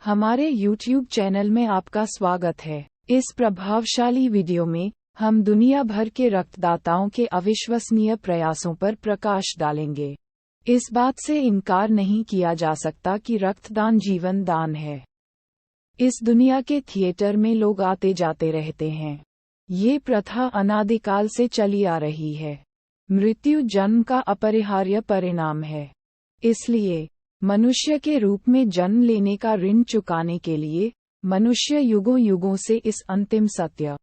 हमारे YouTube channel में आपका स्वागत है। इस प्रभावशाली वीडियो में हम दुनिया भर के रक्तदाताओं के अविश्वसनीय प्रयासों पर प्रकाश डालेंगे। इस बात से इनकार नहीं किया जा सकता कि रक्तदान जीवन दान है। इस दुनिया के थिएटर में लोग आते जाते रहते हैं। ये प्रथा अनादिकाल से चली आ रही है। मृत्यु जन्म का अपरिहार्य परिणाम है। इसलिए मनुष्य के रूप में जन्म लेने का ऋण चुकाने के लिए मनुष्य युगों युगों से इस अंतिम सत्य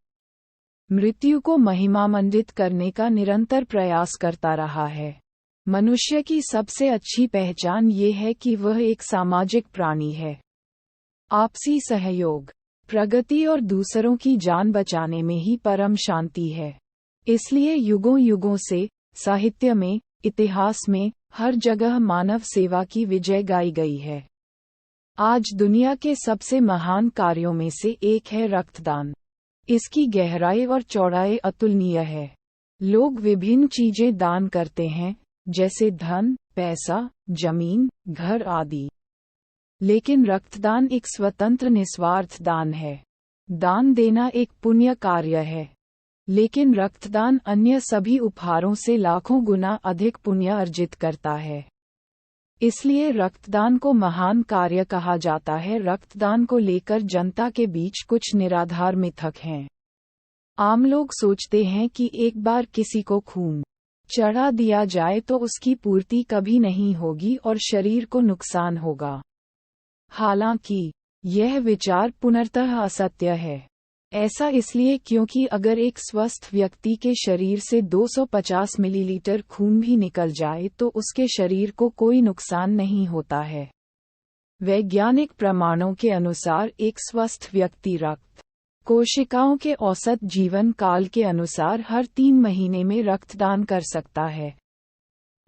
मृत्यु को महिमामंडित करने का निरंतर प्रयास करता रहा है। मनुष्य की सबसे अच्छी पहचान ये है कि वह एक सामाजिक प्राणी है। आपसी सहयोग, प्रगति और दूसरों की जान बचाने में ही परम शांति है। इसलिए युगों युगों से साहित्य में, इतिहास में, हर जगह मानव सेवा की विजय गाई गई है। आज दुनिया के सबसे महान कार्यों में से एक है रक्तदान। इसकी गहराई और चौड़ाई अतुलनीय है। लोग विभिन्न चीजें दान करते हैं, जैसे धन, पैसा, जमीन, घर आदि। लेकिन रक्तदान एक स्वतंत्र निस्वार्थ दान है। दान देना एक पुण्य कार्य है, लेकिन रक्तदान अन्य सभी उपहारों से लाखों गुना अधिक पुण्य अर्जित करता है। इसलिए रक्तदान को महान कार्य कहा जाता है। रक्तदान को लेकर जनता के बीच कुछ निराधार मिथक हैं। आम लोग सोचते हैं कि एक बार किसी को खून चढ़ा दिया जाए तो उसकी पूर्ति कभी नहीं होगी और शरीर को नुकसान होगा। हालांकि यह विचार पूर्णतः असत्य है। ऐसा इसलिए क्योंकि अगर एक स्वस्थ व्यक्ति के शरीर से 250 मिलीलीटर खून भी निकल जाए तो उसके शरीर को कोई नुकसान नहीं होता है। वैज्ञानिक प्रमाणों के अनुसार एक स्वस्थ व्यक्ति रक्त कोशिकाओं के औसत जीवन काल के अनुसार हर 3 महीने में रक्तदान कर सकता है।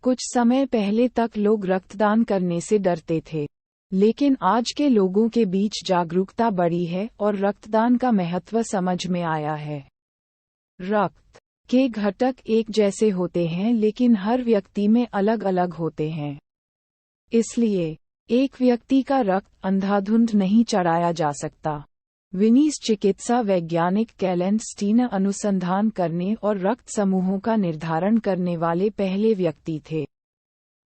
कुछ समय पहले तक लोग रक्तदान करने से डरते थे, लेकिन आज के लोगों के बीच जागरूकता बढ़ी है और रक्तदान का महत्व समझ में आया है। रक्त के घटक एक जैसे होते हैं, लेकिन हर व्यक्ति में अलग अलग होते हैं। इसलिए एक व्यक्ति का रक्त अंधाधुंध नहीं चढ़ाया जा सकता। विनीस चिकित्सा वैज्ञानिक कैलेन स्टीन अनुसंधान करने और रक्त समूहों का निर्धारण करने वाले पहले व्यक्ति थे।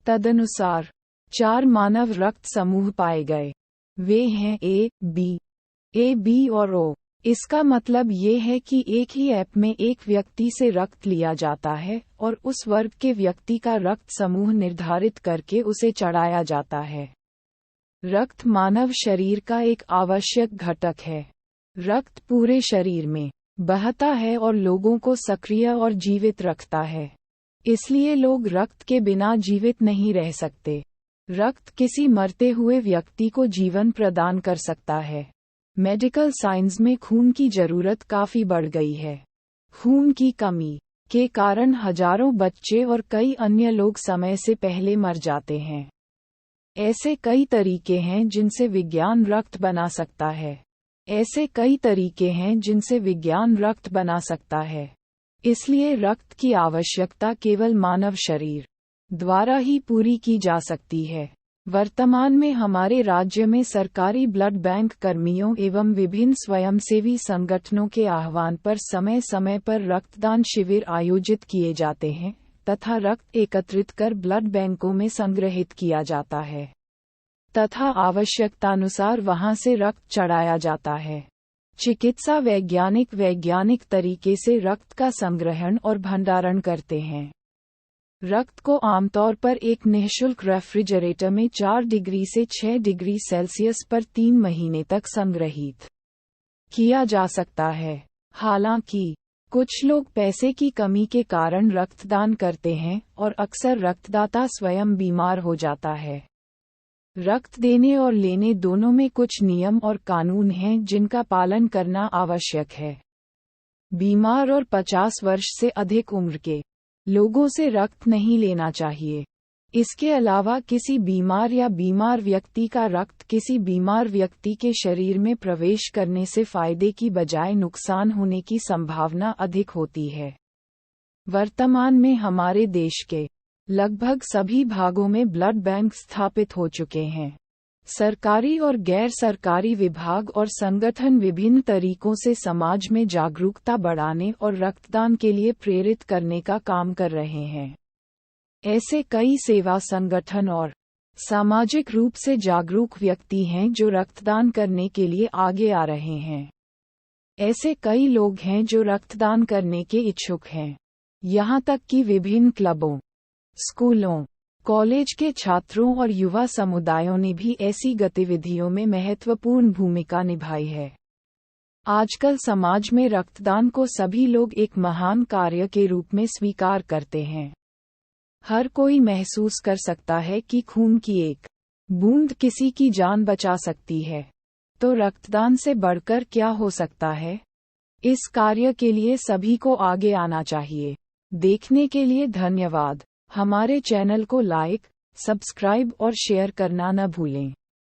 तदनुसार 4 मानव रक्त समूह पाए गए। वे हैं ए, बी और ओ। इसका मतलब ये है कि एक ही ऐप में एक व्यक्ति से रक्त लिया जाता है और उस वर्ग के व्यक्ति का रक्त समूह निर्धारित करके उसे चढ़ाया जाता है। रक्त मानव शरीर का एक आवश्यक घटक है। रक्त पूरे शरीर में बहता है और लोगों को सक्रिय और जीवित रखता है। इसलिए लोग रक्त के बिना जीवित नहीं रह सकते। रक्त किसी मरते हुए व्यक्ति को जीवन प्रदान कर सकता है। मेडिकल साइंस में खून की जरूरत काफी बढ़ गई है। खून की कमी के कारण हजारों बच्चे और कई अन्य लोग समय से पहले मर जाते हैं। ऐसे कई तरीके हैं जिनसे विज्ञान रक्त बना सकता है। इसलिए रक्त की आवश्यकता केवल मानव शरीर द्वारा ही पूरी की जा सकती है। वर्तमान में हमारे राज्य में सरकारी ब्लड बैंक कर्मियों एवं विभिन्न स्वयंसेवी संगठनों के आह्वान पर समय समय पर रक्तदान शिविर आयोजित किए जाते हैं तथा रक्त एकत्रित कर ब्लड बैंकों में संग्रहित किया जाता है तथा आवश्यकतानुसार वहां से रक्त चढ़ाया जाता है। चिकित्सा वैज्ञानिक तरीके से रक्त का संग्रहण और भंडारण करते हैं। रक्त को आमतौर पर एक निःशुल्क रेफ्रिजरेटर में 4 डिग्री से 6 डिग्री सेल्सियस पर 3 महीने तक संग्रहित किया जा सकता है। हालांकि कुछ लोग पैसे की कमी के कारण रक्तदान करते हैं और अक्सर रक्तदाता स्वयं बीमार हो जाता है। रक्त देने और लेने दोनों में कुछ नियम और कानून हैं जिनका पालन करना आवश्यक है। बीमार और 50 वर्ष से अधिक उम्र के लोगों से रक्त नहीं लेना चाहिए। इसके अलावा किसी बीमार व्यक्ति का रक्त किसी बीमार व्यक्ति के शरीर में प्रवेश करने से फायदे की बजाय नुकसान होने की संभावना अधिक होती है। वर्तमान में हमारे देश के लगभग सभी भागों में ब्लड बैंक स्थापित हो चुके हैं। सरकारी और गैर सरकारी विभाग और संगठन विभिन्न तरीकों से समाज में जागरूकता बढ़ाने और रक्तदान के लिए प्रेरित करने का काम कर रहे हैं। ऐसे कई सेवा संगठन और सामाजिक रूप से जागरूक व्यक्ति हैं जो रक्तदान करने के लिए आगे आ रहे हैं। ऐसे कई लोग हैं जो रक्तदान करने के इच्छुक हैं। यहाँ तक कि विभिन्न क्लबों, स्कूलों, कॉलेज के छात्रों और युवा समुदायों ने भी ऐसी गतिविधियों में महत्वपूर्ण भूमिका निभाई है। आजकल समाज में रक्तदान को सभी लोग एक महान कार्य के रूप में स्वीकार करते हैं। हर कोई महसूस कर सकता है कि खून की एक बूंद किसी की जान बचा सकती है, तो रक्तदान से बढ़कर क्या हो सकता है। इस कार्य के लिए सभी को आगे आना चाहिए। देखने के लिए धन्यवाद। हमारे चैनल को लाइक, सब्सक्राइब और शेयर करना न भूलें।